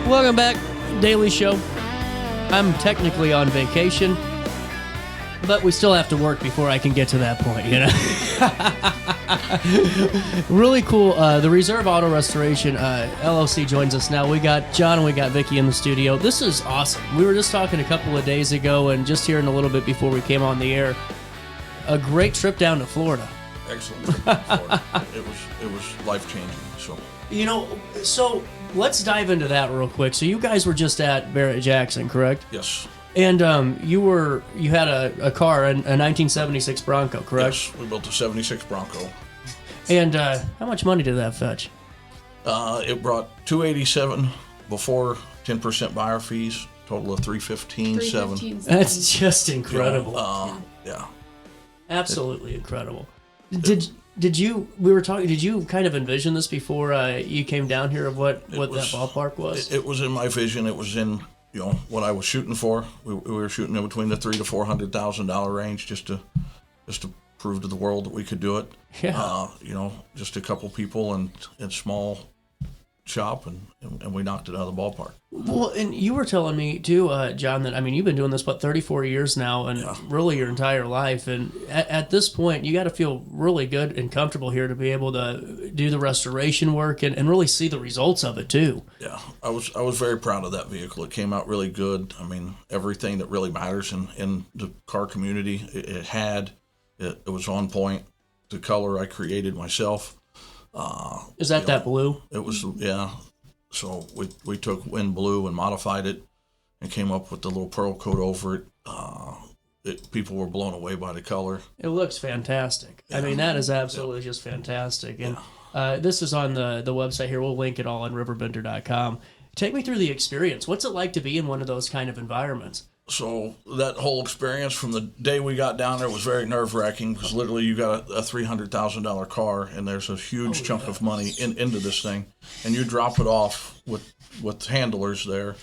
Welcome back, Daily Show. I'm technically on vacation, but we still have to work before I can get to that point, you know? Really cool. The Reserve Auto Restoration LLC joins us now. We got John and we got Vicki in the studio. This is awesome. We were just talking a couple of days ago and just hearing a little bit before we came on the air. A great trip down to Florida. Excellent trip to Florida. It was life-changing. So, you know, so let's dive into that real quick. So you guys were just at Barrett Jackson, correct? Yes. And you had a car, a 1976 Bronco, correct? Yes, we built a 76 Bronco. And how much money did that fetch? It brought $287 before 10% buyer fees, total of $315.7. That's just incredible. Yeah. Absolutely incredible. Did you kind of envision this before you came down here of what that ballpark was? It was in my vision. It was in what I was shooting for. We were shooting in between the $300,000 to $400,000 range just to prove to the world that we could do it. Yeah. Just a couple people and small shop, and we knocked it out of the ballpark. Well, and you were telling me too, John, that you've been doing this about 34 years now, and really your entire life. And at this point, you got to feel really good and comfortable here to be able to do the restoration work and really see the results of it too. Yeah, I was very proud of that vehicle. It came out really good. I mean, everything that really matters in the car community, it was on point. The color I created myself. Is that blue? It was, yeah. So we took wind blue and modified it and came up with the little pearl coat over it. People were blown away by the color. It looks fantastic. Yeah. I mean, that is absolutely just fantastic. And this is on the website here. We'll link it all on RiverBender.com. Take me through the experience. What's it like to be in one of those kind of environments? So that whole experience from the day we got down there was very nerve-wracking because literally you got a $300,000 car and there's a huge chunk of money into this thing, and you drop it off with handlers there,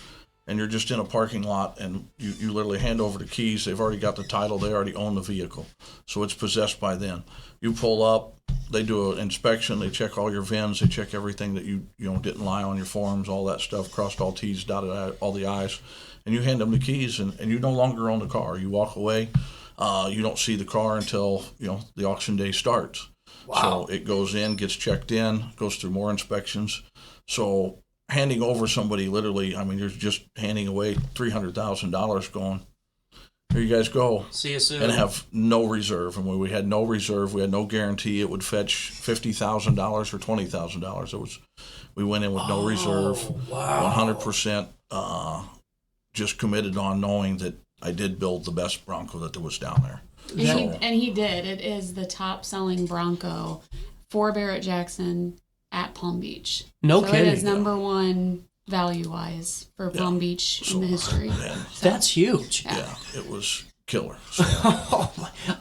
and you're just in a parking lot, and you literally hand over the keys. They've already got the title. They already own the vehicle, so it's possessed by them. You pull up, they do an inspection. They check all your VINs. They check everything that you didn't lie on your forms, all that stuff, crossed all T's, dotted all the I's. And you hand them the keys, and you no longer own the car. You walk away. You don't see the car until the auction day starts. Wow. So it goes in, gets checked in, goes through more inspections. So handing over somebody, literally, I mean, you're just handing away $300,000 going, here you guys go. See you soon. And have no reserve. And when we had no reserve, we had no guarantee it would fetch $50,000 or $20,000. We went in with no reserve, wow. 100%. Just committed on knowing that I did build the best Bronco that there was down there. And he did. It is the top-selling Bronco for Barrett Jackson at Palm Beach. No kidding. It is number one value-wise for Palm Beach in the history. That's huge. Yeah, it was killer. So.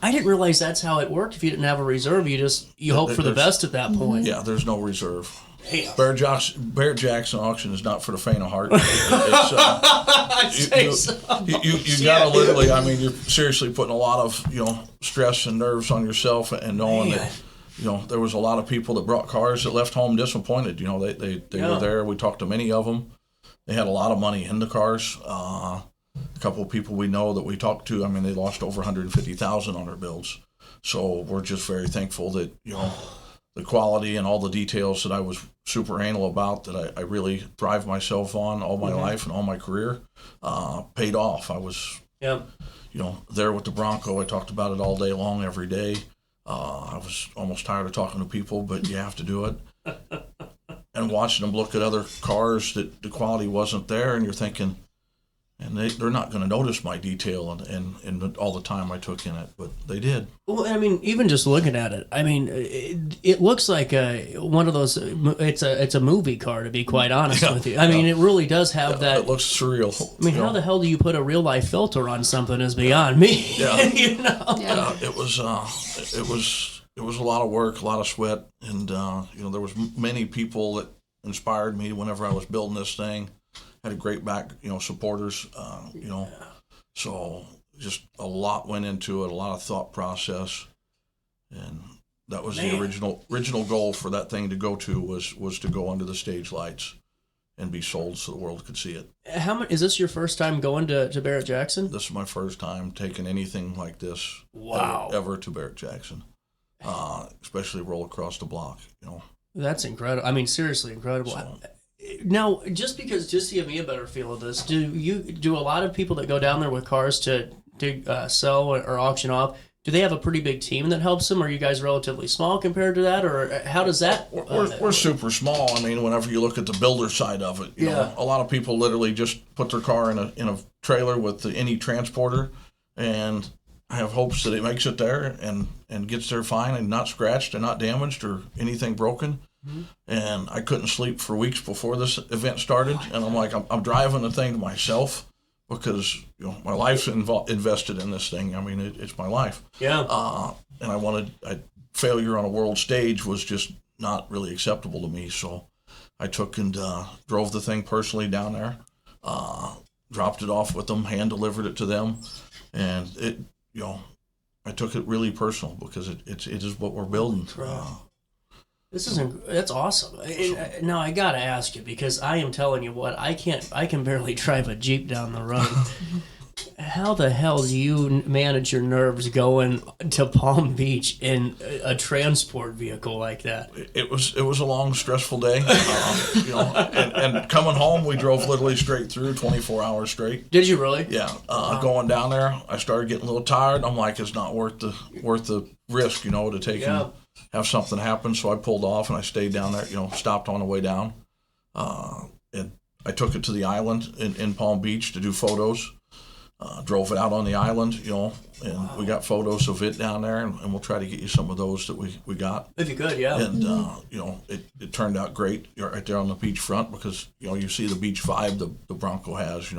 I didn't realize that's how it worked. If you didn't have a reserve, you hope for the best at that point. Yeah, there's no reserve. Damn. Barrett Jackson auction is not for the faint of heart. You gotta literally. I mean, you're seriously putting a lot of stress and nerves on yourself, and knowing that there was a lot of people that brought cars that left home disappointed. They were there. We talked to many of them. They had a lot of money in the cars. A couple of people we know that we talked to. I mean, they lost over $150,000 on their builds. So we're just very thankful that the quality and all the details that I was super anal about, that I really thrived myself on all my life and all my career, paid off. I was, there with the Bronco. I talked about it all day long, every day. I was almost tired of talking to people, but you have to do it. And watching them look at other cars that the quality wasn't there, and you're thinking, and they're not going to notice my detail and all the time I took in it, but they did. Well, I mean, even just looking at it, I mean, it looks like one of those. It's a movie car, to be quite honest with you. I mean, it really does have that. It looks surreal. I mean, how the hell do you put a real life filter on something is beyond me. Yeah. It was a lot of work, a lot of sweat, and there was many people that inspired me whenever I was building this thing. Had a great back, supporters, so just a lot went into it, a lot of thought process, and that was the original goal for that thing to go to was to go under the stage lights, and be sold so the world could see it. How much is this your first time going to Barrett Jackson? This is my first time taking anything like this ever to Barrett Jackson, especially roll across the block. That's incredible. I mean, seriously incredible. So, now, just to give me a better feel of this, do a lot of people that go down there with cars to sell or auction off, do they have a pretty big team that helps them? Or are you guys relatively small compared to that? Or how does that... We're super small. I mean, whenever you look at the builder side of it, you know, a lot of people literally just put their car in a trailer with any transporter and have hopes that it makes it there and gets there fine and not scratched and not damaged or anything broken. Mm-hmm. And I couldn't sleep for weeks before this event started. And I'm like, I'm driving the thing to myself, because my life's invested in this thing. I mean, it's my life. Yeah. And failure on a world stage was just not really acceptable to me. So I took and drove the thing personally down there, dropped it off with them, hand delivered it to them, and I took it really personal because it is what we're building. That's awesome. Now I gotta ask you, because I am telling you what, I can barely drive a Jeep down the road. How the hell do you manage your nerves going to Palm Beach in a transport vehicle like that? It was a long, stressful day. And coming home, we drove literally straight through, 24 hours straight. Did you really? Yeah. Going down there, I started getting a little tired. I'm like, it's not worth the risk, to take and have something happen. So I pulled off and I stayed down there, stopped on the way down. And I took it to the island in Palm Beach to do photos. Drove it out on the island, and we got photos of it down there, and we'll try to get you some of those that we got. If you could, yeah. And, it turned out great right there on the beach front, because, you see the beach vibe the Bronco has,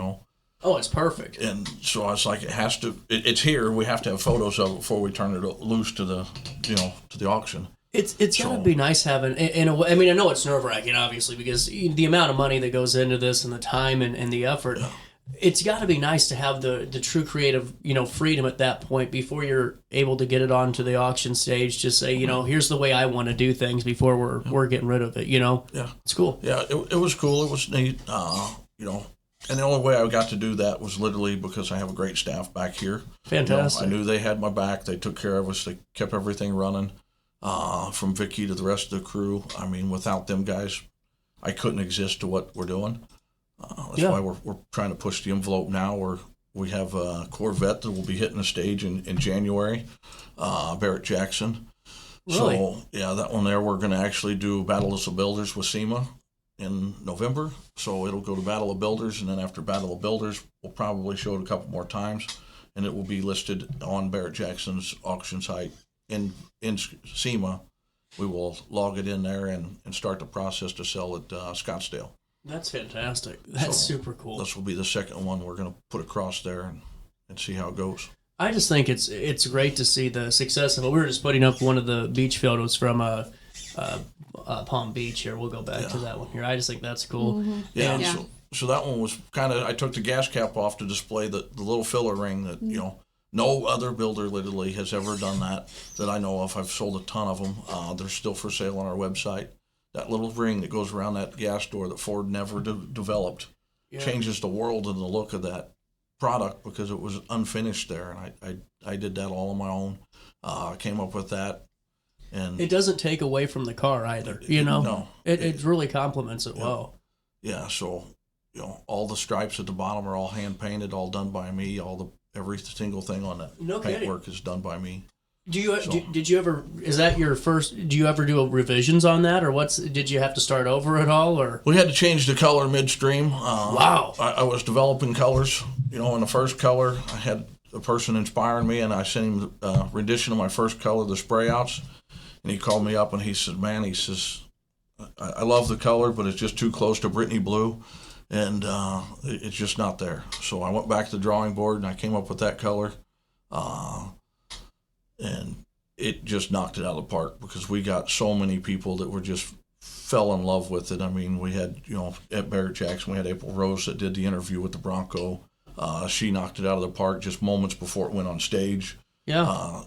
Oh, it's perfect. And so I was like, it's here. We have to have photos of it before we turn it loose to the auction. It's gotta be nice having, in a way. I mean, I know it's nerve-wracking, obviously, because the amount of money that goes into this and the time and the effort. Yeah. It's got to be nice to have the true creative, freedom at that point before you're able to get it onto the auction stage. Just say, here's the way I want to do things before we're getting rid of it. Yeah, it's cool. Yeah, it was cool. It was neat. And the only way I got to do that was literally because I have a great staff back here. Fantastic. I knew they had my back. They took care of us. They kept everything running. From Vicki to the rest of the crew. I mean, without them guys, I couldn't exist to what we're doing. That's why we're trying to push the envelope now. We have a Corvette that will be hitting the stage in January, Barrett Jackson. Really? So, that one there, we're going to actually do Battle of the Builders with SEMA in November. So it'll go to Battle of Builders, and then after Battle of Builders, we'll probably show it a couple more times, and it will be listed on Barrett Jackson's auction site in SEMA. We will log it in there and start the process to sell at Scottsdale. That's fantastic. That's super cool. This will be the second one we're going to put across there and see how it goes. I just think it's great to see the success of it. We were just putting up one of the beach photos from Palm Beach here. We'll go back to that one here. I just think that's cool. Mm-hmm. Yeah. So that one was kind of, I took the gas cap off to display the little filler ring that, no other builder literally has ever done that I know of. I've sold a ton of them. They're still for sale on our website. That little ring that goes around that gas door that Ford never developed changes the world and the look of that product because it was unfinished there. And I did that all on my own. I came up with that. And it doesn't take away from the car either, No. It really complements it well. Yeah, so, all the stripes at the bottom are all hand-painted, all done by me. Every single thing on that paintwork is done by me. Did you ever, is that your first, do you ever do revisions on that, or did you have to start over at all, or? We had to change the color midstream. Wow. I was developing colors, in the first color, I had a person inspiring me, and I sent him a rendition of my first color, the spray outs, and he called me up and he said, man, I love the color, but it's just too close to Brittany blue, and it's just not there. So I went back to the drawing board and I came up with that color. And it just knocked it out of the park because we got so many people that were just fell in love with it. I mean, we had, at Barrett Jackson, we had April Rose that did the interview with the Bronco. She knocked it out of the park just moments before it went on stage. Yeah.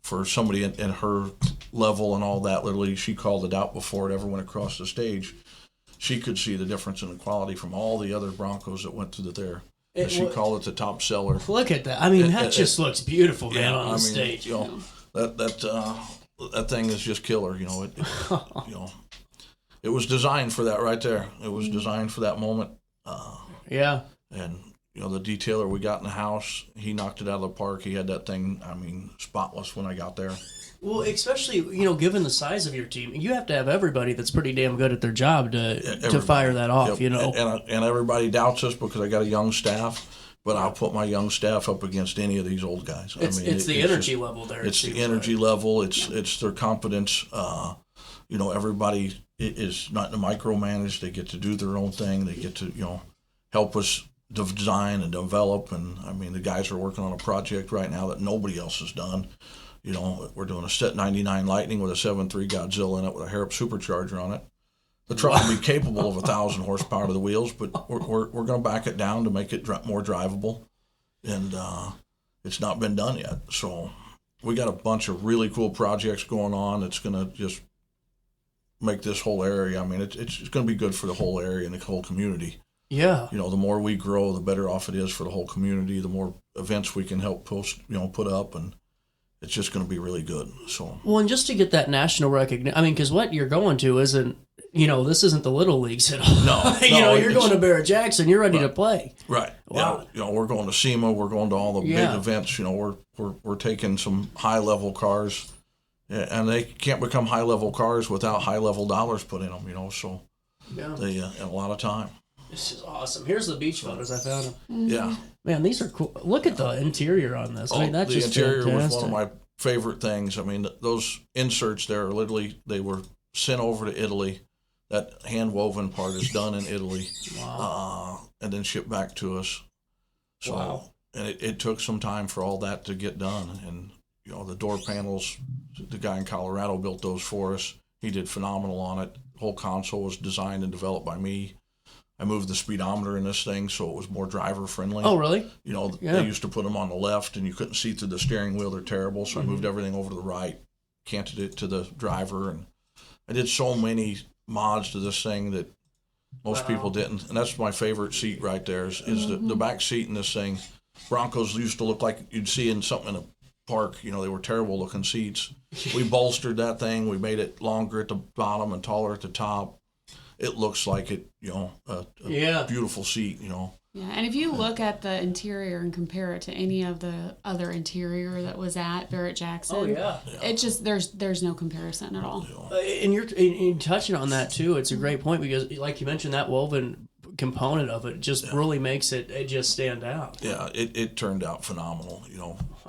For somebody in her level and all that, literally, she called it out before it ever went across the stage. she could see the difference in the quality from all the other Broncos that went through there. And she called it the top seller. Look at that. I mean, that just looks beautiful, man, on the stage. That thing is just killer. It was designed for that right there. It was designed for that moment. And the detailer we got in the house, he knocked it out of the park. He had that thing, spotless when I got there. Well, especially, given the size of your team, you have to have everybody that's pretty damn good at their job to fire that off, And everybody doubts us because I got a young staff, but I'll put my young staff up against any of these old guys. It's the energy level there. It's the energy level. It's their confidence. Everybody is not micromanaged. They get to do their own thing. They get to, help us design and develop. And, the guys are working on a project right now that nobody else has done. We're doing a Set 99 Lightning with a 7.3 Godzilla in it with a Harrop supercharger on it. The truck will be capable of 1,000 horsepower to the wheels, but we're going to back it down to make it more drivable. And it's not been done yet. So we got a bunch of really cool projects going on that's going to just make this whole area, it's going to be good for the whole area and the whole community. Yeah. The more we grow, the better off it is for the whole community, the more events we can help put up, and it's just going to be really good. So. Well, and just to get that national recognition, because what you're going to isn't, this isn't the little leagues at all. No. You're going to Barrett Jackson. You're ready to play. Right. Wow. Yeah. We're going to SEMA. We're going to all the big events. We're taking some high level cars, and they can't become high level cars without high level dollars put in them. So they and a lot of time. This is awesome. Here's the beach photos. I found them. Yeah. Man, these are cool. Look at the interior on this. That's just interior fantastic. was one of my favorite things. Those inserts there are literally, they were sent over to Italy. That hand woven part is done in Italy. Wow. And then shipped back to us. So, wow. And it took some time for all that to get done. And, the door panels, the guy in Colorado built those for us. He did phenomenal on it. The whole console was designed and developed by me. I moved the speedometer in this thing so it was more driver friendly. Oh, really? They used to put them on the left and you couldn't see through the steering wheel. They're terrible. So I moved everything over to the right, canted it to the driver. And I did so many mods to this thing that most people didn't. And that's my favorite seat right there is the back seat in this thing. Broncos used to look like you'd see in something in a park. They were terrible looking seats. We bolstered that thing. We made it longer at the bottom and taller at the top. It looks like it, a beautiful seat, Yeah, and if you look at the interior and compare it to any of the other interior that was at Barrett Jackson, it just there's no comparison at all. And you're touching on that too. It's a great point because, like you mentioned, that woven component of it just really makes it just stand out. Yeah, it turned out phenomenal.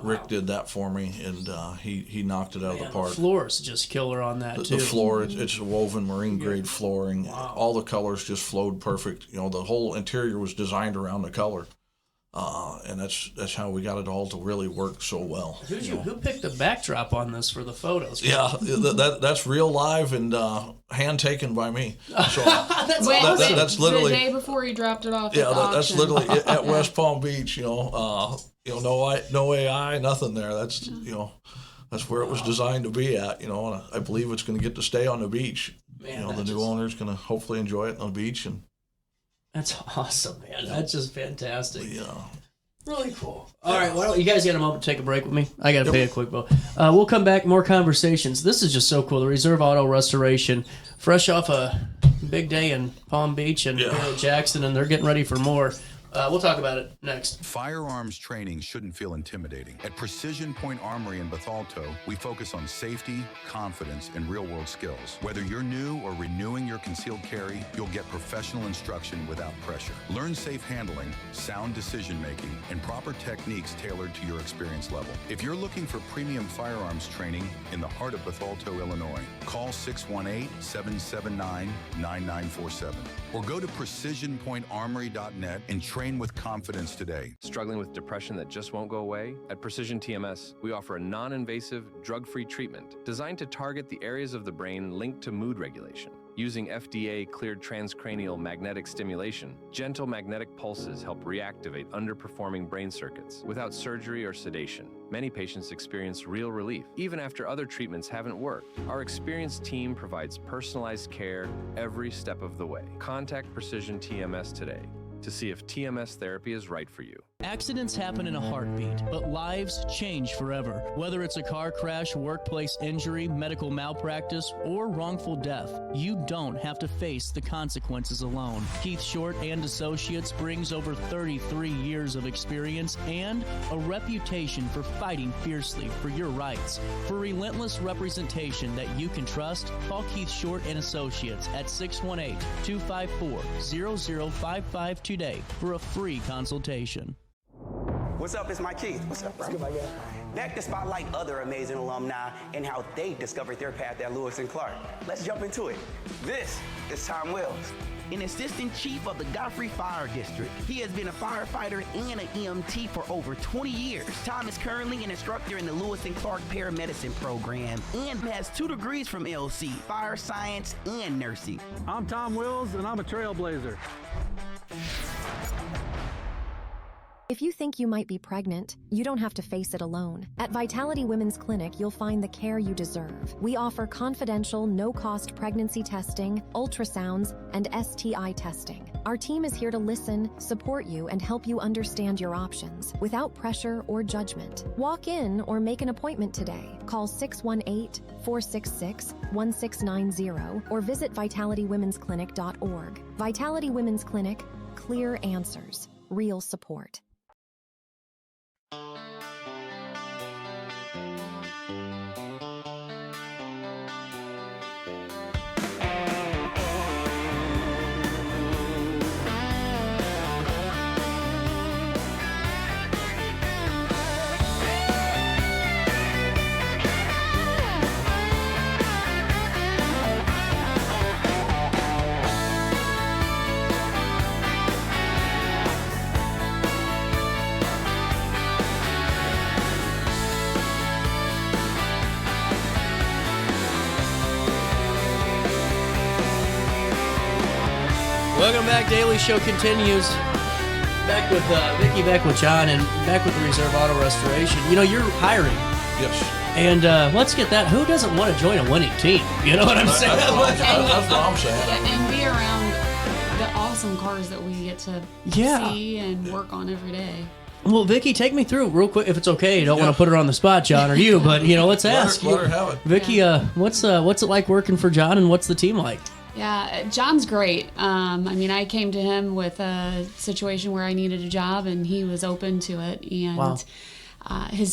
Rick did that for me, and he knocked it out of the park. The floor's just killer on that too. The floor, it's a woven marine grade flooring. Wow. All the colors just flowed perfect. The whole interior was designed around the color, and that's how we got it all to really work so well. Who picked the backdrop on this for the photos? Yeah, that's real live and hand taken by me. So that's literally the day before you dropped it off. Yeah, that's literally at West Palm Beach. No AI, nothing there. That's that's where it was designed to be at. And I believe it's going to get to stay on the beach. Man, the new owner's going to hopefully enjoy it on the beach and. That's awesome, man. That's just fantastic. Yeah. Really cool. All right, well, you guys got a moment to take a break with me? I got to pay a quick bill. We'll come back, more conversations. This is just so cool. The Reserve Auto Restoration, fresh off a big day in Palm Beach and Barrett Jackson, and they're getting ready for more. We'll talk about it next. Firearms training shouldn't feel intimidating. At Precision Point Armory in Bethalto, we focus on safety, confidence, and real-world skills. Whether you're new or renewing your concealed carry, you'll get professional instruction without pressure. Learn safe handling, sound decision-making, and proper techniques tailored to your experience level. If you're looking for premium firearms training in the heart of Bethalto, Illinois, call 618-779-9947 or go to precisionpointarmory.net and train with confidence today. Struggling with depression that just won't go away? At Precision TMS, we offer a non-invasive, drug-free treatment designed to target the areas of the brain linked to mood regulation. Using FDA-cleared transcranial magnetic stimulation, gentle magnetic pulses help reactivate underperforming brain circuits without surgery or sedation. Many patients experience real relief, even after other treatments haven't worked. Our experienced team provides personalized care every step of the way. Contact Precision TMS today to see if TMS therapy is right for you. Accidents happen in a heartbeat, but lives change forever. Whether it's a car crash, workplace injury, medical malpractice, or wrongful death, you don't have to face the consequences alone. Keith Short and Associates brings over 33 years of experience and a reputation for fighting fiercely for your rights. For relentless representation that you can trust, call Keith Short and Associates at 618-254-0055 today for a free consultation. What's up? It's Mike Keith. What's up, bro? Good, my guy. Back to spotlight other amazing alumni and how they discovered their path at Lewis and Clark. Let's jump into it. This is Tom Wells, an assistant chief of the Godfrey Fire District. He has been a firefighter and an EMT for over 20 years. Tom is currently an instructor in the Lewis and Clark Paramedicine program and has 2 degrees from LC, fire science and nursing. I'm Tom Wills, and I'm a trailblazer. If you think you might be pregnant, you don't have to face it alone. At Vitality Women's Clinic, you'll find the care you deserve. We offer confidential, no-cost pregnancy testing, ultrasounds, and STI testing. Our team is here to listen, support you, and help you understand your options without pressure or judgment. Walk in or make an appointment today. Call 618-466-1690 or visit vitalitywomensclinic.org. Vitality Women's Clinic, clear answers, real support. Welcome back. Daily Show continues. Back with Vicki, back with John, and back with the Reserve Auto Restoration. You know, you're hiring. Yes. And let's get that. Who doesn't want to join a winning team? You know what I'm saying? That's what I'm saying. Yeah, and be around the awesome cars that we get to see and work on every day. Well, Vicki, take me through real quick, if it's okay. You don't want to put her on the spot, John, or you, but, you know, let's ask. Let her have it. Vicki, what's it like working for John, and what's the team like? Yeah, John's great. I mean, I came to him with a situation where I needed a job, and he was open to it. And wow.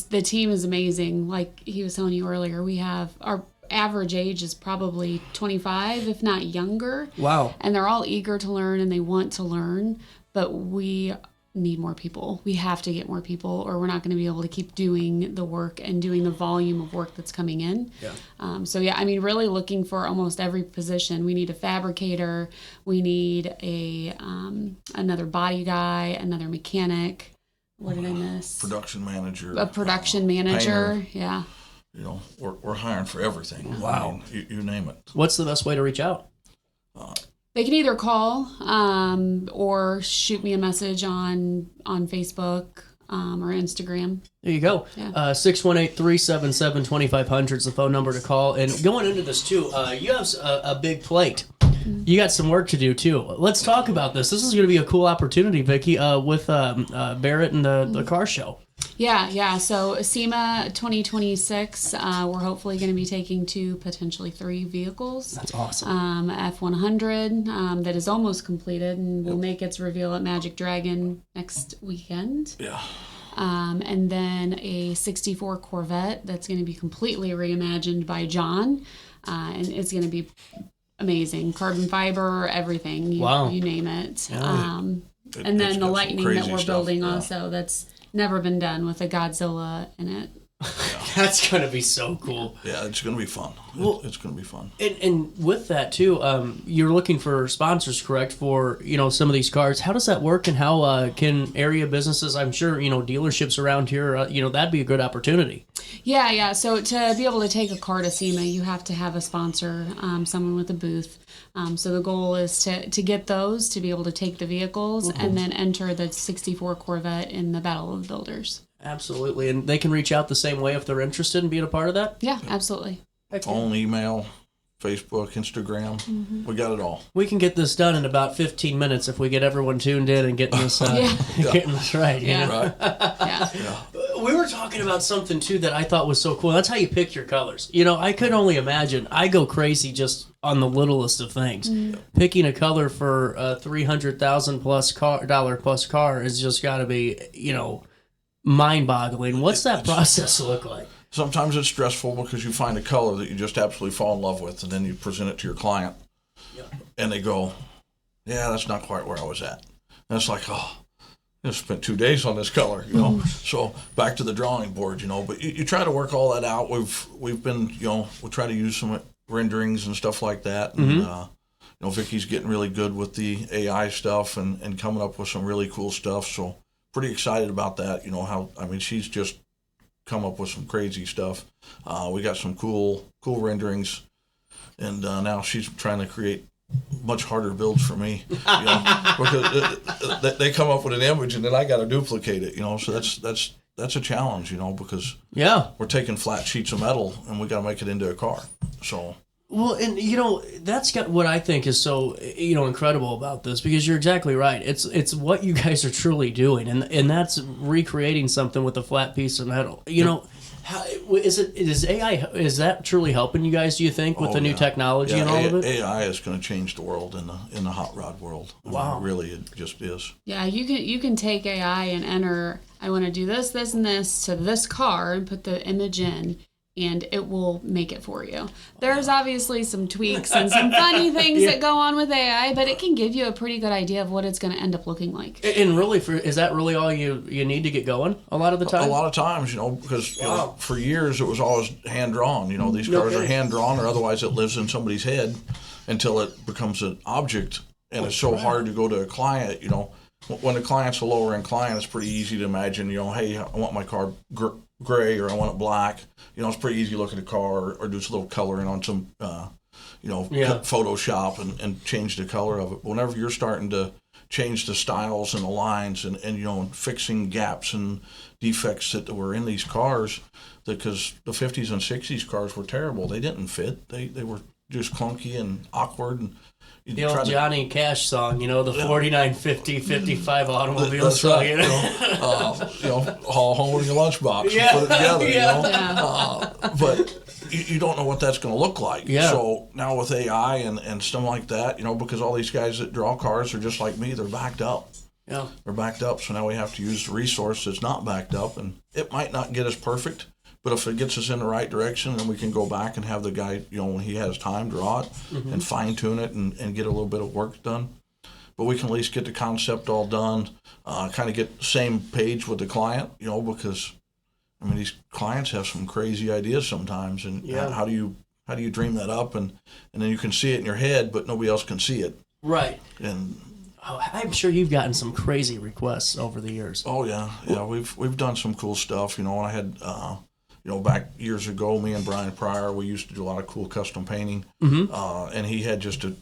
The team is amazing. Like he was telling you earlier, we have our average age is probably 25, if not younger. Wow. And they're all eager to learn, and they want to learn, but we need more people. We have to get more people, or we're not going to be able to keep doing the work and doing the volume of work that's coming in. Yeah. So yeah, I mean, really looking for almost every position. We need a fabricator. We need another body guy, another mechanic. What did I miss? Production manager. A production manager. Painter. Yeah. You know, we're hiring for everything. Wow. I mean, you name it. What's the best way to reach out? They can either call or shoot me a message on Facebook or Instagram. There you go. Yeah. 618-377-2500 is the phone number to call. And going into this, too, you have a big plate. You got some work to do, too. Let's talk about this. This is going to be a cool opportunity, Vicki, with Barrett and the car show. Yeah. So SEMA 2026, we're hopefully going to be taking 2, potentially 3 vehicles. That's awesome. F100 that is almost completed and will make its reveal at Magic Dragon next weekend. Yeah. And then a 64 Corvette that's going to be completely reimagined by John, and it's going to be amazing. Carbon fiber, everything. You name it. Yeah. And then the Lightning that we're building yeah. also, that's never been done with a Godzilla in it. That's going to be so cool. Yeah, it's going to be fun. Well, it's going to be fun. And with that, too, you're looking for sponsors, correct, for, some of these cars. How does that work, and how can area businesses, I'm sure, dealerships around here, that'd be a good opportunity? Yeah. So to be able to take a car to SEMA, you have to have a sponsor, someone with a booth. So the goal is to get those, to be able to take the vehicles, and then enter the 64 Corvette in the Battle of the Builders. Absolutely. And they can reach out the same way if they're interested in being a part of that? Yeah, absolutely. Phone, email, Facebook, Instagram. We got it all. We can get this done in about 15 minutes if we get everyone tuned in and getting this, getting this right. Yeah. Right? Yeah. We were talking about something, too, that I thought was so cool. That's how you pick your colors. I could only imagine. I go crazy just on the littlest of things. Picking a color for a $300,000 plus car has just got to be, mind-boggling. What's that process look like? Sometimes it's stressful because you find a color that you just absolutely fall in love with, and then you present it to your client, and they go, yeah, that's not quite where I was at. And it's like, oh, I spent 2 days on this color, So back to the drawing board, But you try to work all that out. We've been, we try to use some renderings and stuff like that. And, Vicki's getting really good with the AI stuff and coming up with some really cool stuff. So pretty excited about that. She's just come up with some crazy stuff. We got some cool renderings, and now she's trying to create much harder builds for me, because they come up with an image and then I got to duplicate it, So that's a challenge, because we're taking flat sheets of metal and we got to make it into a car. So. Well, and that's got what I think is so incredible about this, because you're exactly right. It's what you guys are truly doing, and that's recreating something with a flat piece of metal. How is AI? Is that truly helping you guys? Do you think with the new technology and all of it? AI is going to change the world in the hot rod world. Wow, really, it just is. Yeah, you can take AI and enter. I want to do this, this, and this to this car, and put the image in, and it will make it for you. There's obviously some tweaks and some funny things that go on with AI, but it can give you a pretty good idea of what it's going to end up looking like. And really, is that really all you need to get going a lot of the time? A lot of times, because for years it was always hand-drawn. These cars are hand-drawn, or otherwise it lives in somebody's head until it becomes an object, and it's so hard to go to a client, When the client's a lower-end client, it's pretty easy to imagine, hey, I want my car gray or I want it black. It's pretty easy to look at a car or do some little coloring on some, Photoshop and change the color of it. But whenever you're starting to change the styles and the lines and fixing gaps and defects that were in these cars, because the 50s and 60s cars were terrible. They didn't fit. They were just clunky and awkward. And the old Johnny Cash song, the 49, 50, 55 automobile song. Right. Haul home in your lunchbox and put it together. But you don't know what that's going to look like. Yeah. So now with AI and stuff like that, because all these guys that draw cars are just like me, they're backed up. Yeah. They're backed up, so now we have to use the resource that's not backed up, and it might not get us perfect. But if it gets us in the right direction, then we can go back and have the guy, when he has time, draw it and fine-tune it and get a little bit of work done. But we can at least get the concept all done, kind of get the same page with the client, because, these clients have some crazy ideas sometimes. And how do you dream that up? And then you can see it in your head, but nobody else can see it. Right. And I'm sure you've gotten some crazy requests over the years. Oh, yeah. Yeah, we've done some cool stuff. And I had... back years ago, me and Brian Pryor, we used to do a lot of cool custom painting, and he had just the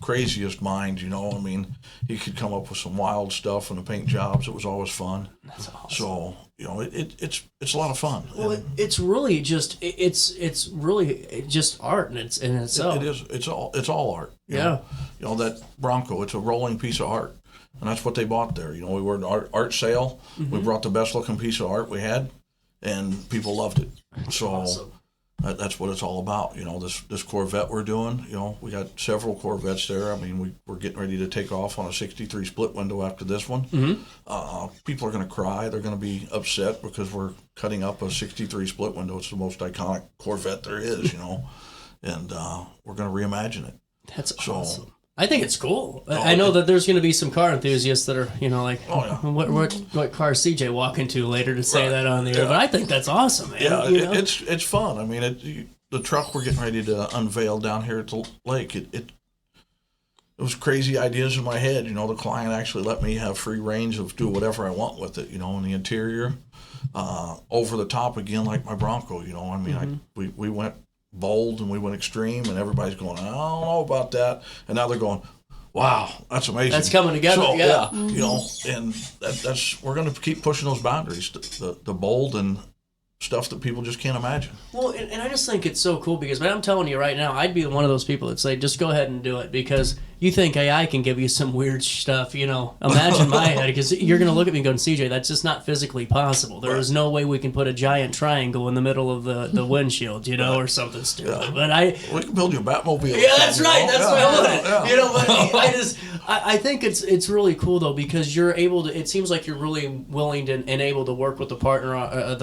craziest mind, he could come up with some wild stuff in the paint jobs. It was always fun. That's awesome. So, it's a lot that fun. Well, it's really just, it's really just art in itself. It is. It's all art. That Bronco, it's a rolling piece of art. And that's what they bought there. We were an art sale. We brought the best looking piece of art we had, and people loved it. So awesome. That's what it's all about. This Corvette we're doing, we got several Corvettes there. We're getting ready to take off on a 63 split window after this one. People are going to cry. They're going to be upset because we're cutting up a 63 split window. It's the most iconic Corvette there is, and we're going to reimagine it. That's awesome. I think it's cool. I know that there's going to be some car enthusiasts that are, what car is CJ walking to later to say that on the air. But I think that's awesome, man. Yeah, it's fun. The truck we're getting ready to unveil down here at the lake, it was crazy ideas in my head. You know, the client actually let me have free range of do whatever I want with it. You know, in the interior, over the top again, like my Bronco. You know, I mean, we went bold and we went extreme, and everybody's going, I don't know about that, and now they're going, wow, that's amazing. That's coming together. So, yeah. You know, and that's we're going to keep pushing those boundaries, the bold and stuff that people just can't imagine. Well, and I just think it's so cool because, man, I'm telling you right now, I'd be one of those people that say, just go ahead and do it, because you think AI can give you some weird stuff, you know. Imagine my head, because you're going to look at me and go, CJ, that's just not physically possible. There is no way we can put a giant triangle in the middle of the windshield, you know, or something stupid. Yeah. But we can build you a Batmobile. Yeah, that's right. That's what I wanted. Yeah. You know, but I think it's really cool, though, because you're able to, it seems like you're really willing to, and able to work with the partner,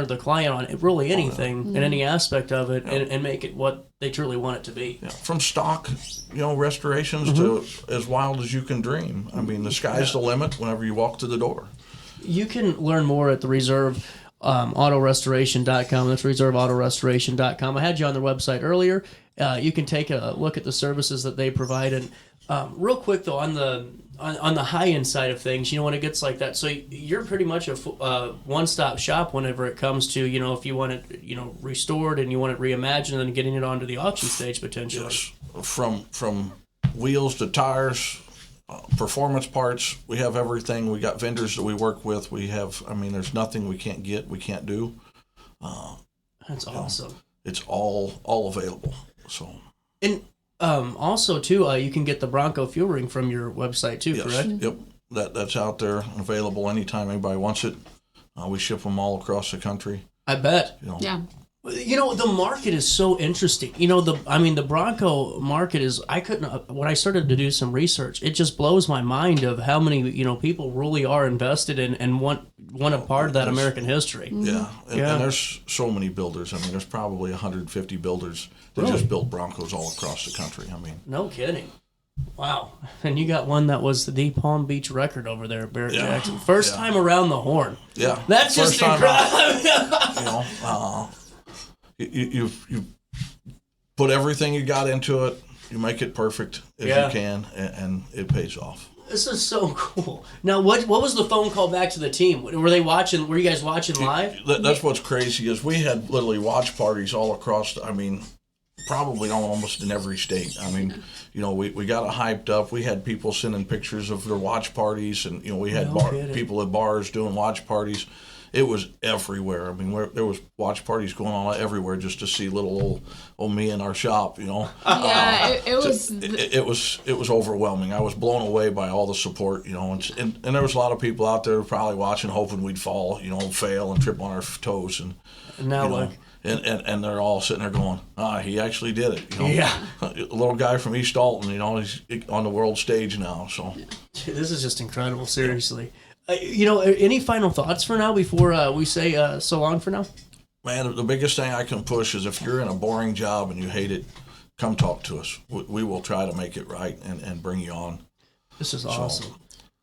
the client on really anything in any aspect of it, and make it what they truly want it to be. Yeah. From stock, you know, restorations to as wild as you can dream. I mean, the sky's the limit whenever you walk to the door. You can learn more at the RiverAutoRestoration.com. That's RiverAutoRestoration.com. I had you on their website earlier. You can take a look at the services that they provide. And real quick, though, on the high-end side of things, you know, when it gets like that, so you're pretty much a one-stop shop whenever it comes to, you know, if you want it, you know, restored and you want it reimagined and then getting it onto the auction stage potentially. Yes. From wheels to tires, performance parts, we have everything. We got vendors that we work with. We have, I mean, there's nothing we can't get, we can't do. That's awesome. It's all available. So. And also, too, you can get the Bronco fuel ring from your website, too, correct? Yep. That's out there, available anytime anybody wants it. We ship them all across the country. I bet. You know. Yeah. You know, the market is so interesting. You know, the Bronco market is, when I started to do some research, it just blows my mind of how many, you know, people really are invested in and want a part of that American history. Yeah. And there's so many builders. I mean, there's probably 150 builders that just build Broncos all across the country. I mean. No kidding. Wow. And you got one that was the Palm Beach record over there at Barrett Jackson. First time around the horn. Yeah. That's First just incredible. You know, you put everything you got into it. You make it perfect as you can, and it pays off. This is so cool. Now, what was the phone call back to the team? Were they watching? Were you guys watching live? That's what's crazy is we had literally watch parties all across. I mean, probably almost in every state. I mean, you know, we got it hyped up. We had people sending pictures of their watch parties, and you know, we had people at bars doing watch parties. It was everywhere. I mean, there was watch parties going on everywhere just to see little old me in our shop, you know. Yeah, it was overwhelming. I was blown away by all the support, you know, and there was a lot of people out there probably watching, hoping we'd fall, you know, fail and trip on our toes, and now you know, look. And they're all sitting there going, he actually did it. You know? Yeah. A little guy from East Alton, you know, he's on the world stage now. So this is just incredible, seriously. You know, any final thoughts for now before we say so long for now? Man, the biggest thing I can push is if you're in a boring job and you hate it, come talk to us. We will try to make it right and bring you on. This is awesome.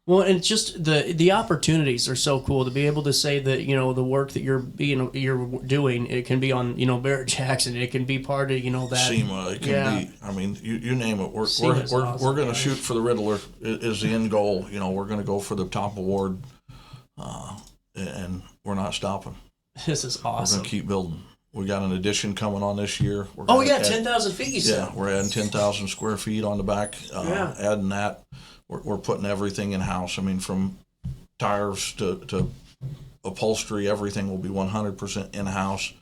Well, and it's just the opportunities are so cool to be able to say that, you know, the work that you're doing, it can be on, you know, Barrett Jackson, it can be part of, you know, that SEMA, it can be. I mean, you name it. We're going to shoot for the Riddler is the end goal. You know, we're going to go for the top award, and we're not stopping. This is awesome. We're going to keep building. We got an addition coming on this year. 10,000 feet. You said. Yeah, we're adding 10,000 square feet on the back. Adding that. We're putting everything in-house. I mean, from tires to upholstery, everything will be 100% in-house.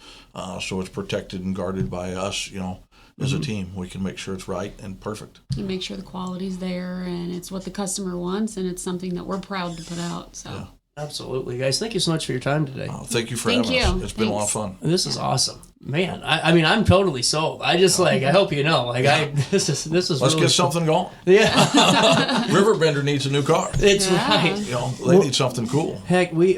So it's protected and guarded by us, you know, as a team. We can make sure it's right and perfect. You make sure the quality's there and it's what the customer wants, and it's something that we're proud to put out. So. Yeah. Absolutely, guys. Thank you so much for your time today. Thank you for having us. It's been a lot of fun. This is awesome, man. I mean, I'm totally sold. I just I hope you know, this is. Let's really get something going. Yeah. RiverBender needs a new car. It's right. You know, they need something cool. Heck, we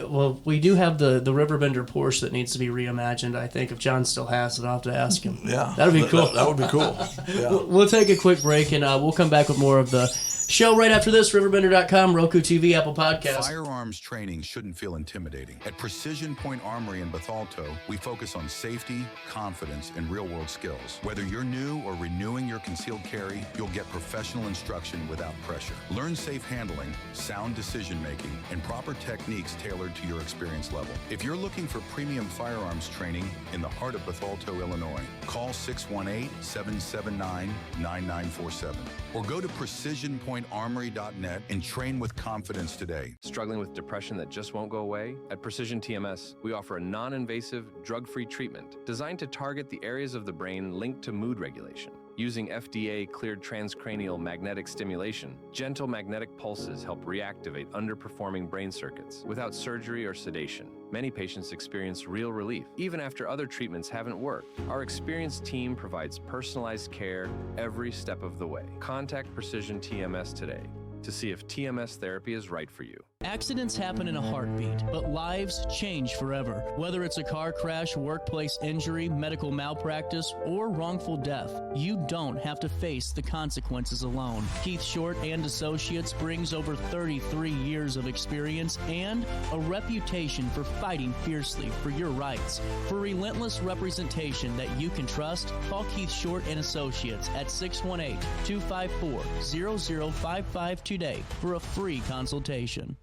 do have the RiverBender Porsche that needs to be reimagined. I think if John still has it, I'll have to ask him. Yeah, that'd be cool. That would be cool. Yeah. We'll take a quick break and we'll come back with more of the show right after this. RiverBender.com, Roku TV, Apple Podcasts. Firearms training shouldn't feel intimidating. At Precision Point Armory in Bethalto, we focus on safety, confidence, and real-world skills. Whether you're new or renewing your concealed carry, you'll get professional instruction without pressure. Learn safe handling, sound decision-making, and proper techniques tailored to your experience level. If you're looking for premium firearms training in the heart of Bethalto, Illinois, call 618-779-9947 or go to precisionpointarmory.net and train with confidence today. Struggling with depression that just won't go away? At Precision TMS, we offer a non-invasive, drug-free treatment designed to target the areas of the brain linked to mood regulation. Using FDA-cleared transcranial magnetic stimulation, gentle magnetic pulses help reactivate underperforming brain circuits without surgery or sedation. Many patients experience real relief, even after other treatments haven't worked. Our experienced team provides personalized care every step of the way. Contact Precision TMS today to see if TMS therapy is right for you. Accidents happen in a heartbeat, but lives change forever. Whether it's a car crash, workplace injury, medical malpractice, or wrongful death, you don't have to face the consequences alone. Keith Short and Associates brings over 33 years of experience and a reputation for fighting fiercely for your rights. For relentless representation that you can trust, call Keith Short and Associates at 618-254-0055 today for a free consultation.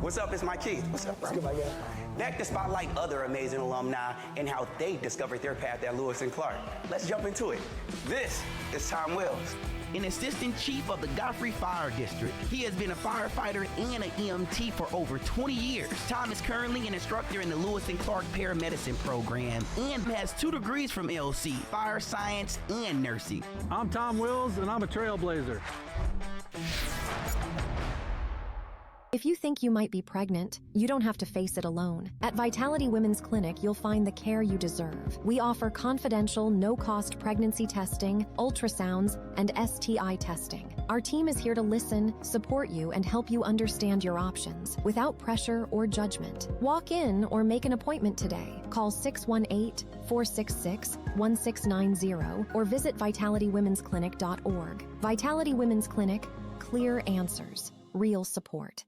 What's up? It's my Keith. What's up, bro? Back to spotlight other amazing alumni and how they discovered their path at Lewis and Clark. Let's jump into it. This is Tom Wells, an assistant chief of the Godfrey Fire District. He has been a firefighter and an EMT for over 20 years. Tom is currently an instructor in the Lewis and Clark paramedicine program and has 2 degrees from LC, fire science and nursing. I'm Tom Wills, and I'm a trailblazer. If you think you might be pregnant, you don't have to face it alone. At Vitality Women's Clinic, you'll find the care you deserve. We offer confidential, no-cost pregnancy testing, ultrasounds, and STI testing. Our team is here to listen, support you, and help you understand your options without pressure or judgment. Walk in or make an appointment today. Call 618-466-1690 or visit vitalitywomensclinic.org. Vitality Women's Clinic, clear answers, real support.